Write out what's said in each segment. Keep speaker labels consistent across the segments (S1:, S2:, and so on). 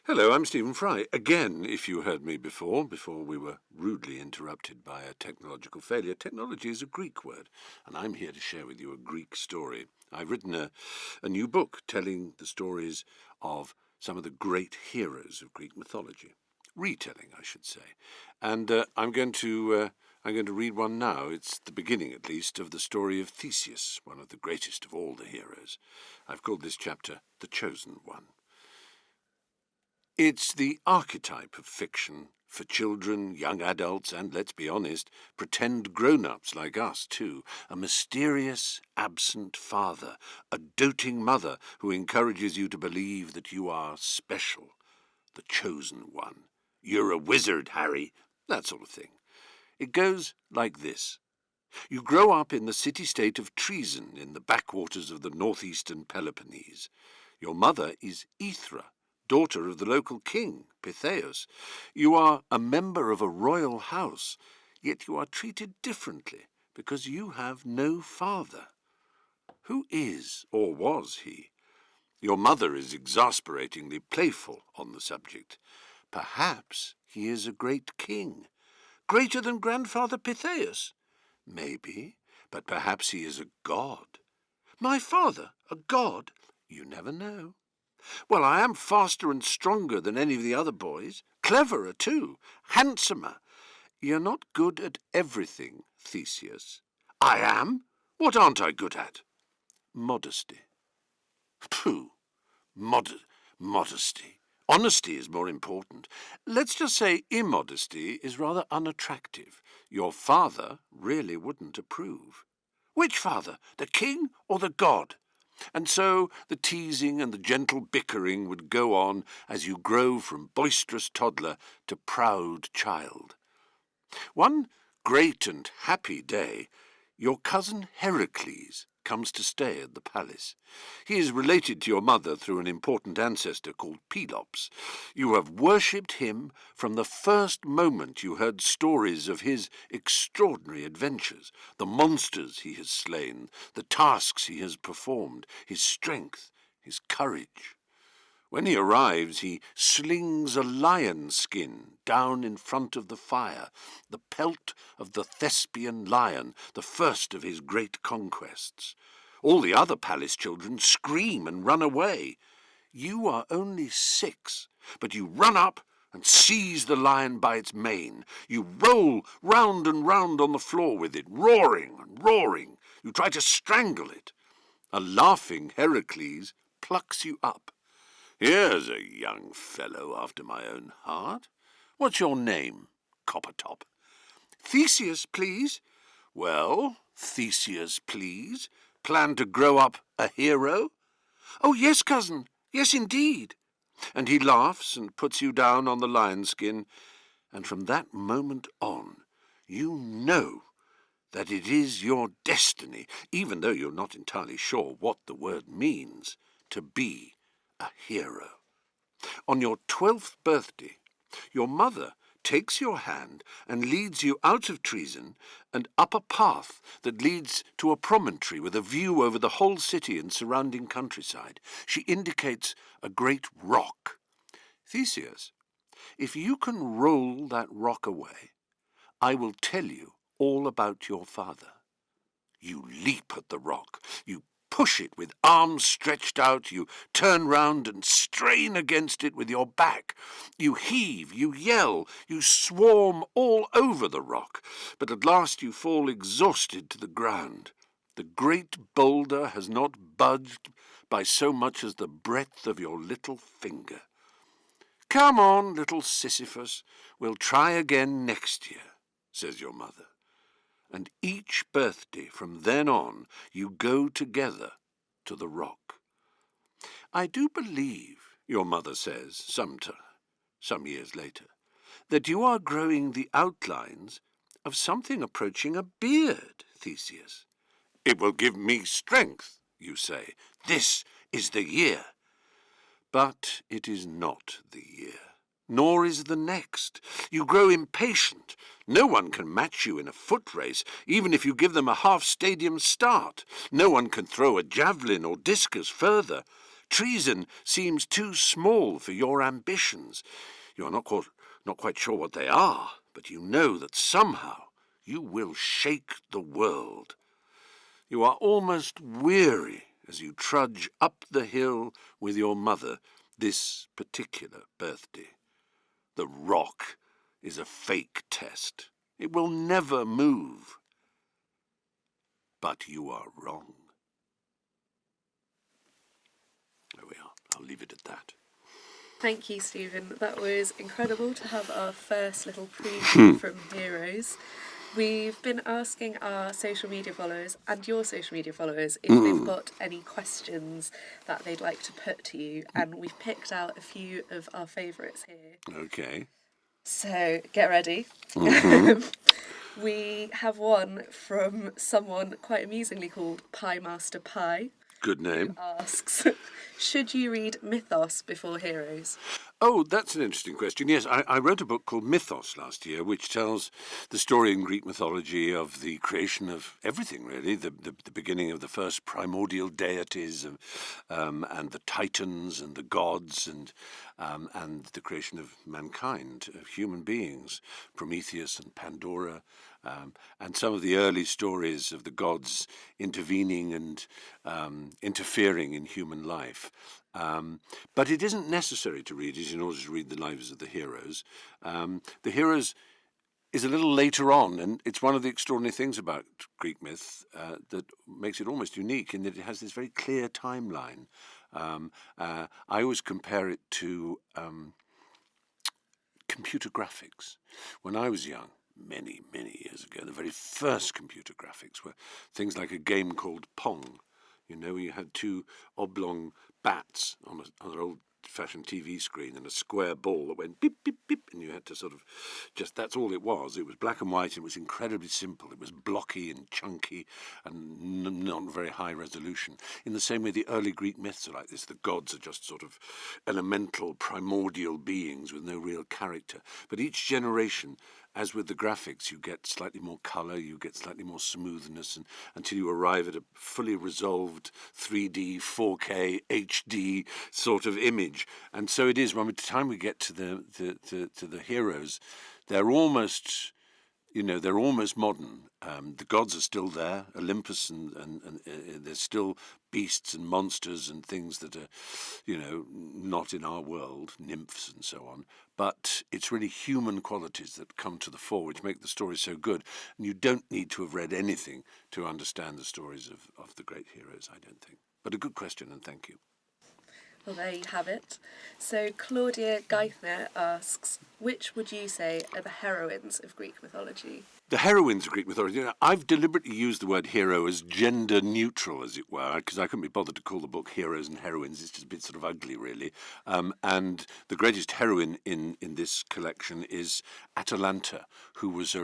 S1: Hello, I'm Stephen Fry. Again, if you heard me before we were rudely interrupted by a technological failure. Technology is a Greek word, and I'm here to share with you a Greek story. I've written a new book telling the stories of some of the great heroes of Greek mythology. Retelling, I should say. And I'm going to read one now. It's the beginning, at least, of the story of Theseus, one of the greatest of all the heroes. I've called this chapter The Chosen One. It's the archetype of fiction for children, young adults, and, let's be honest, pretend grown-ups like us, too. A mysterious, absent father, a doting mother who encourages you to believe that you are special, the chosen one. You're a wizard, Harry, that sort of thing. It goes like this. You grow up in the city-state of Treason in the backwaters of the northeastern Peloponnese. Your mother is Aethra, daughter of the local king, Pythaeus. You are a member of a royal house, yet you are treated differently because you have no father. Who is, or was he? Your mother is exasperatingly playful on the subject. Perhaps he is a great king, greater than grandfather Pythaeus. Maybe, but perhaps he is a god. My father, a god? You never know. Well, I am faster and stronger than any of the other boys, cleverer too, handsomer. You're not good at everything, Theseus. I am? What aren't I good at? Modesty. Pooh, modesty. Honesty is more important. Let's just say immodesty is rather unattractive. Your father really wouldn't approve. Which father, the king or the god? And so the teasing and the gentle bickering would go on as you grow from boisterous toddler to proud child. One great and happy day, your cousin Heracles comes to stay at the palace. He is related to your mother through an important ancestor called Pelops. You have worshipped him from the first moment you heard stories of his extraordinary adventures, the monsters he has slain, the tasks he has performed, his strength, his courage. When he arrives, he slings a lion skin down in front of the fire, the pelt of the Thespian lion, the first of his great conquests. All the other palace children scream and run away. You are only 6, but you run up and seize the lion by its mane. You roll round and round on the floor with it, roaring and roaring. You try to strangle it. A laughing Heracles plucks you up. Here's a young fellow after my own heart. What's your name, Coppertop? Theseus, please. Well, Theseus, please. Plan to grow up a hero? Oh, yes, cousin. Yes, indeed. And he laughs and puts you down on the lion skin, and from that moment on, you know that it is your destiny, even though you're not entirely sure what the word means, to be a hero. On your 12th birthday, your mother takes your hand and leads you out of Treason and up a path that leads to a promontory with a view over the whole city and surrounding countryside. She indicates a great rock. Theseus, if you can roll that rock away, I will tell you all about your father. You leap at the rock. You push it with arms stretched out. You turn round and strain against it with your back. You heave, you yell, you swarm all over the rock, but at last you fall exhausted to the ground. The great boulder has not budged by so much as the breadth of your little finger. Come on, little Sisyphus, we'll try again next year, says your mother. And each birthday from then on you go together to the rock. I do believe, your mother says, some years later, that you are growing the outlines of something approaching a beard, Theseus. It will give me strength, you say. This is the year. But it is not the year. Nor is the next. You grow impatient. No one can match you in a foot race, even if you give them a half-stadium start. No one can throw a javelin or discus further. Treason seems too small for your ambitions. You are not quite sure what they are, but you know that somehow you will shake the world. You are almost weary as you trudge up the hill with your mother this particular birthday. The rock is a fake test. It will never move. But you are wrong. There we are. I'll leave it at that.
S2: Thank you, Stephen. That was incredible to have our first little preview from Heroes. We've been asking our social media followers and your social media followers if they've got any questions that they'd like to put to you, and we've picked out a few of our favourites here.
S1: Okay.
S2: So get ready. We have one from someone quite amusingly called Pie Master Pie.
S1: Good name.
S2: Asks, should you read Mythos before Heroes?
S1: Oh, that's an interesting question. Yes, I wrote a book called Mythos last year, which tells the story in Greek mythology of the creation of everything, really, the beginning of the first primordial deities, and the titans and the gods, and the creation of mankind, of human beings, Prometheus and Pandora, and some of the early stories of the gods intervening and interfering in human life. But it isn't necessary to read it in order to read the lives of the heroes. The heroes is a little later on, and it's one of the extraordinary things about Greek myth that makes it almost unique in that it has this very clear timeline. I always compare it to computer graphics. When I was young, many years ago, the very first computer graphics were things like a game called Pong. You know, you had two oblong bats on an old-fashioned TV screen and a square ball that went beep, beep, beep, and you had to sort of that's all it was. It was black and white, and it was incredibly simple. It was blocky and chunky and not very high resolution. In the same way, the early Greek myths are like this. The gods are just sort of elemental, primordial beings with no real character. But each generation, as with the graphics, you get slightly more colour, you get slightly more smoothness, and until you arrive at a fully resolved 3D, 4K, HD sort of image. And so it is. By the time we get to the heroes, they're almost modern. The gods are still there, Olympus, and there's still beasts and monsters and things that are, not in our world, nymphs and so on. But it's really human qualities that come to the fore, which make the story so good. And you don't need to have read anything to understand the stories of the great heroes, I don't think. But a good question, and thank you.
S2: Well, there you have it. So Claudia Geithner asks, which would you say are the heroines of Greek mythology?
S1: The heroines of Greek mythology. I've deliberately used the word hero as gender neutral, as it were, because I couldn't be bothered to call the book Heroes and Heroines. It's just a bit sort of ugly, really. And the greatest heroine in this collection is Atalanta, who was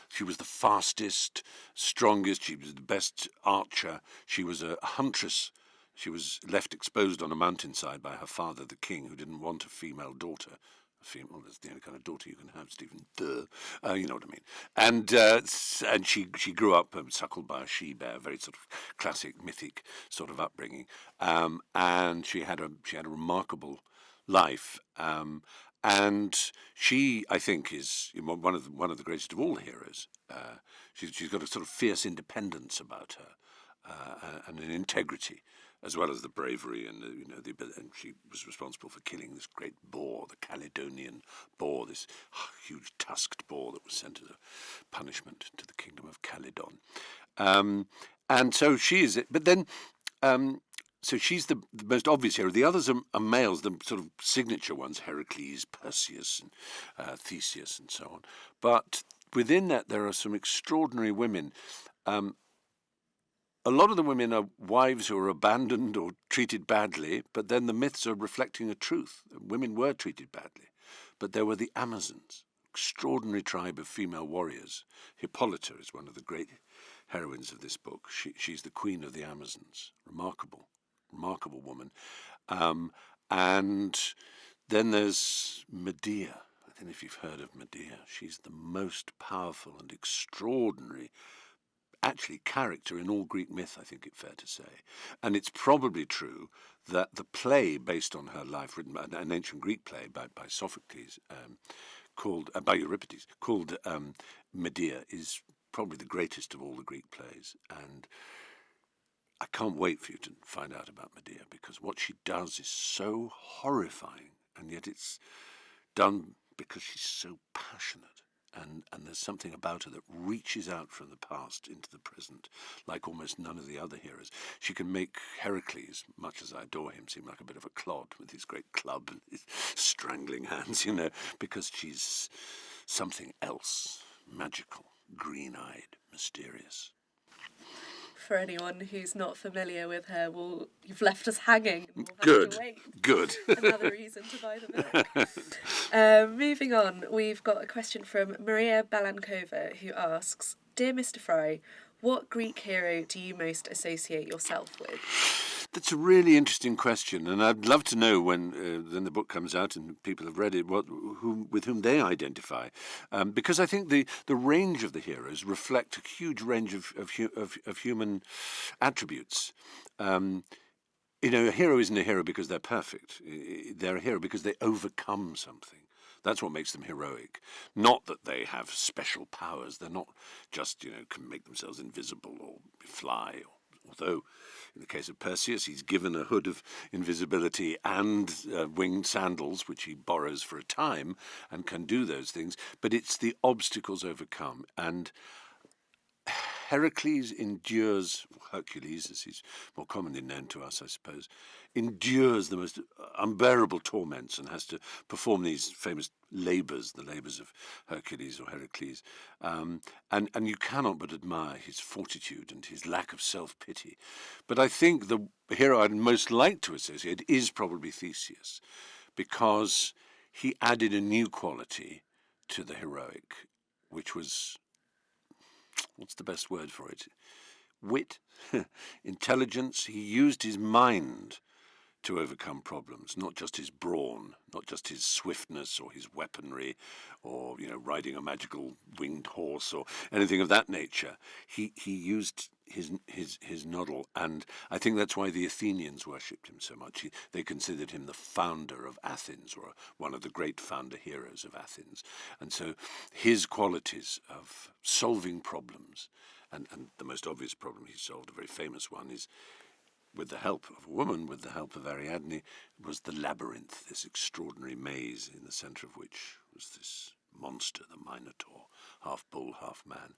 S1: she was the fastest, strongest, she was the best archer, she was a huntress. She was left exposed on a mountainside by her father, the king, who didn't want a female daughter. Female, that's the only kind of daughter you can have, Stephen. You know what I mean. And she grew up suckled by a she-bear, very sort of classic mythic sort of upbringing. And she had a remarkable life. And she, I think, is one of the greatest of all heroes. She's got a sort of fierce independence about her, and an integrity, as well as the bravery and and she was responsible for killing this great boar, the Caledonian boar, this huge tusked boar that was sent as a punishment to the kingdom of Caledon. And so she is it. But then, so she's the most obvious hero. The others are males, the sort of signature ones: Heracles, Perseus, and Theseus, and so on. But within that, there are some extraordinary women. A lot of the women are wives who are abandoned or treated badly, but then the myths are reflecting a truth. Women were treated badly. But there were the Amazons, extraordinary tribe of female warriors. Hippolyta is one of the great heroines of this book. She's the queen of the Amazons. Remarkable woman. And then there's Medea. I don't know if you've heard of Medea. She's the most powerful and extraordinary actually character in all Greek myth, I think it's fair to say. And it's probably true that the play based on her life, written by an ancient Greek play by Sophocles, by Euripides, called Medea, is probably the greatest of all the Greek plays. And I can't wait for you to find out about Medea, because what she does is so horrifying, and yet it's done because she's so passionate. And there's something about her that reaches out from the past into the present, like almost none of the other heroes. She can make Heracles, much as I adore him, seem like a bit of a clod with his great club and his strangling hands, because she's something else, magical, green-eyed, mysterious.
S2: For anyone who's not familiar with her, you've left us hanging. And we'll have
S1: Good.
S2: To wait.
S1: Good.
S2: Another reason to buy the book. Moving on, we've got a question from Maria Balankova, who asks, "Dear Mr. Fry, what Greek hero do you most associate yourself with?"
S1: That's a really interesting question, and I'd love to know when the book comes out and people have read it, with whom they identify, because I think the range of the heroes reflect a huge range of human attributes. A hero isn't a hero because they're perfect. They're a hero because they overcome something. That's what makes them heroic. Not that they have special powers. They're not just, can make themselves invisible or fly. Although, in the case of Perseus, he's given a hood of invisibility and winged sandals, which he borrows for a time and can do those things. But it's the obstacles overcome. And Heracles Hercules, as he's more commonly known to us, I suppose, endures the most unbearable torments and has to perform these famous labours, the labours of Hercules or Heracles. And you cannot but admire his fortitude and his lack of self-pity. But I think the hero I'd most like to associate is probably Theseus, because he added a new quality to the heroic, which was, what's the best word for it? Wit, intelligence. He used his mind to overcome problems, not just his brawn, not just his swiftness or his weaponry, or riding a magical winged horse or anything of that nature. He used his noddle, and I think that's why the Athenians worshipped him so much. They considered him the founder of Athens, or one of the great founder heroes of Athens. And so his qualities of solving problems, and the most obvious problem he solved, a very famous one, is with the help of a woman, with the help of Ariadne, was the labyrinth, this extraordinary maze in the centre of which was this monster, the Minotaur, half bull, half man.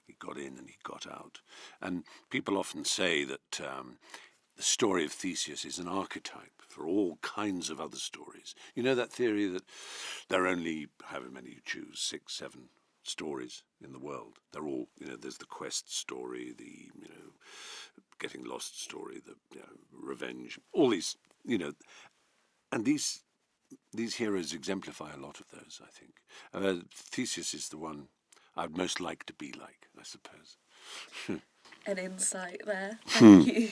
S1: He got in and he got out. And people often say that the story of Theseus is an archetype for all kinds of other stories. You know that theory that there are only, however many you choose, 6, 7 stories in the world. They're all, there's the quest story, the, getting lost story, the revenge, all these, and these heroes exemplify a lot of those, I think. Theseus is the one I'd most like to be like, I suppose.
S2: An insight there. Thank you.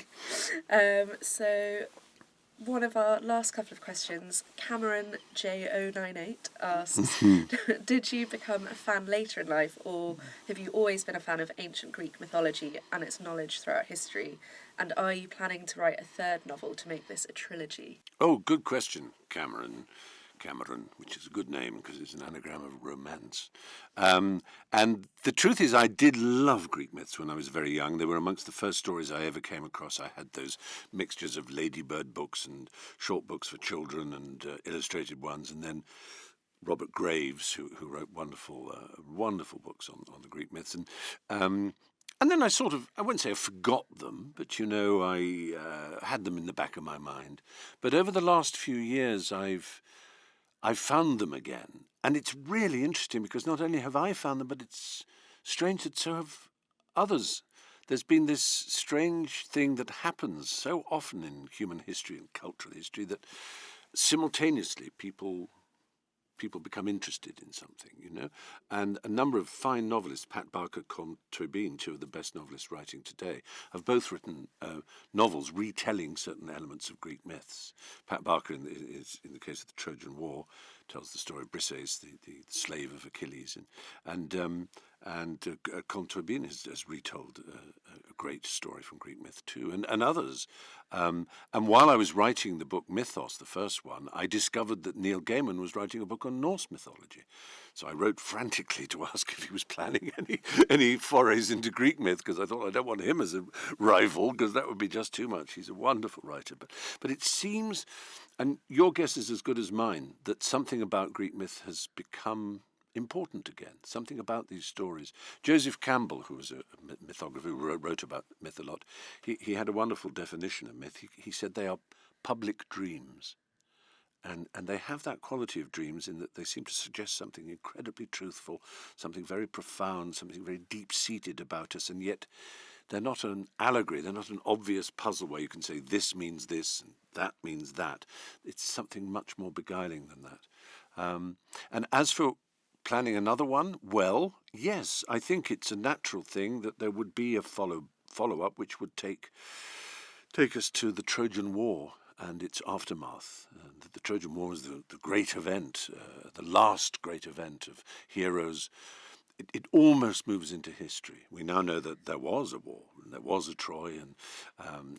S2: So one of our last couple of questions, Cameron J098 asks, did you become a fan later in life, or have you always been a fan of ancient Greek mythology and its knowledge throughout history? And are you planning to write a third novel to make this a trilogy?
S1: Oh, good question, Cameron, which is a good name because it's an anagram of romance. And the truth is, I did love Greek myths when I was very young. They were amongst the first stories I ever came across. I had those mixtures of ladybird books and short books for children and illustrated ones, and then Robert Graves, who wrote wonderful books on the Greek myths. And then I wouldn't say I forgot them, but I had them in the back of my mind. But over the last few years, I've found them again. And it's really interesting because not only have I found them, but it's strange that so have others. There's been this strange thing that happens so often in human history and cultural history that simultaneously people become interested in something, And a number of fine novelists, Pat Barker, Combe Turbine, two of the best novelists writing today, have both written novels retelling certain elements of Greek myths. Pat Barker, in the case of the Trojan War, tells the story of Briseis, the slave of Achilles, and Conturbine has retold a great story from Greek myth too, and others. And while I was writing the book Mythos, the first one, I discovered that Neil Gaiman was writing a book on Norse mythology. So I wrote frantically to ask if he was planning any forays into Greek myth, because I thought I don't want him as a rival, because that would be just too much. He's a wonderful writer. But it seems, and your guess is as good as mine, that something about Greek myth has become important again, something about these stories. Joseph Campbell, who was a mythographer who wrote about myth a lot, he had a wonderful definition of myth. He said they are public dreams. And they have that quality of dreams in that they seem to suggest something incredibly truthful, something very profound, something very deep-seated about us, and yet they're not an allegory, they're not an obvious puzzle where you can say this means this and that means that. It's something much more beguiling than that. And as for planning another one, well, yes, I think it's a natural thing that there would be a follow-up which would take us to the Trojan War and its aftermath. The Trojan War was the great event, the last great event of heroes. It almost moves into history. We now know that there was a war, and there was a Troy, and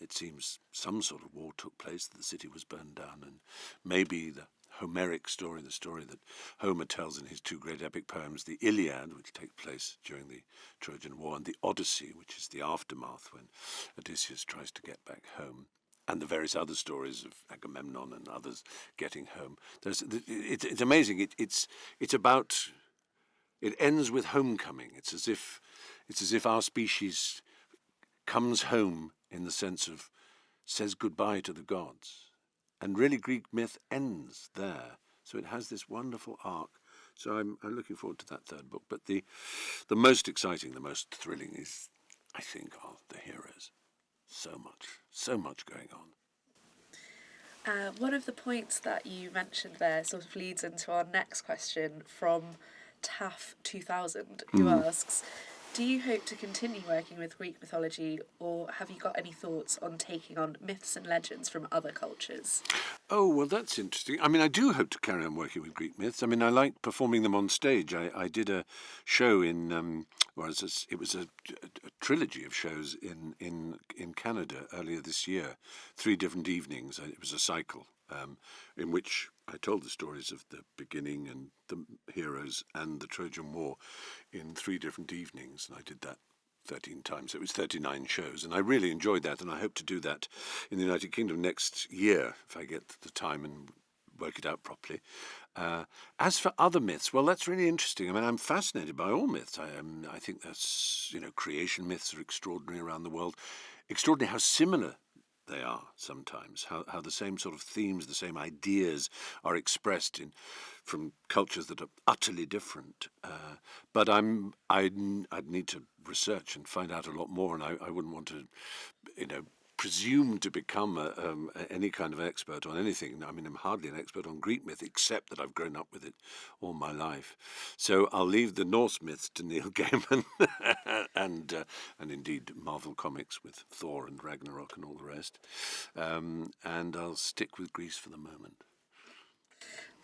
S1: it seems some sort of war took place, the city was burned down, and maybe the Homeric story, the story that Homer tells in his two great epic poems, the Iliad, which take place during the Trojan War, and the Odyssey, which is the aftermath when Odysseus tries to get back home, and the various other stories of Agamemnon and others getting home. It's amazing. It's about. It ends with homecoming. It's as if our species comes home in the sense of says goodbye to the gods, and really Greek myth ends there. So it has this wonderful arc. So I'm looking forward to that third book. But the most exciting, the most thrilling is, I think, are the heroes. So much going on.
S2: One of the points that you mentioned there sort of leads into our next question from Taff 2000, who asks, do you hope to continue working with Greek mythology, or have you got any thoughts on taking on myths and legends from other cultures?
S1: Oh, well, that's interesting. I mean, I do hope to carry on working with Greek myths. I mean, I like performing them on stage. I did a show in, it was a trilogy of shows in Canada earlier this year, 3 different evenings. It was a cycle in which I told the stories of the beginning and the heroes and the Trojan War in 3 different evenings, and I did that 13 times. It was 39 shows, and I really enjoyed that, and I hope to do that in the United Kingdom next year if I get the time and work it out properly. As for other myths, well, that's really interesting. I mean, I'm fascinated by all myths. I think that's, creation myths are extraordinary around the world. Extraordinary how similar they are sometimes, how the same sort of themes, the same ideas are expressed from cultures that are utterly different. But I'd need to research and find out a lot more, and I wouldn't want to, presume to become any kind of expert on anything. I mean, I'm hardly an expert on Greek myth, except that I've grown up with it all my life. So I'll leave the Norse myths to Neil Gaiman and indeed Marvel Comics with Thor and Ragnarok and all the rest. And I'll stick with Greece for the moment.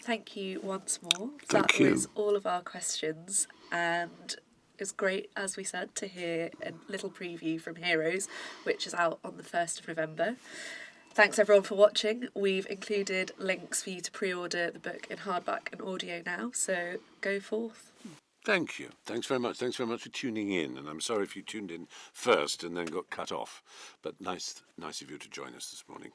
S2: Thank you once more.
S1: Thank you.
S2: That was all of our questions, and it's great, as we said, to hear a little preview from Heroes, which is out on the 1st of November. Thanks everyone for watching. We've included links for you to pre-order the book in hardback and audio now, so go forth.
S1: Thank you. Thanks very much. Thanks very much for tuning in, and I'm sorry if you tuned in first and then got cut off, but nice of you to join us this morning.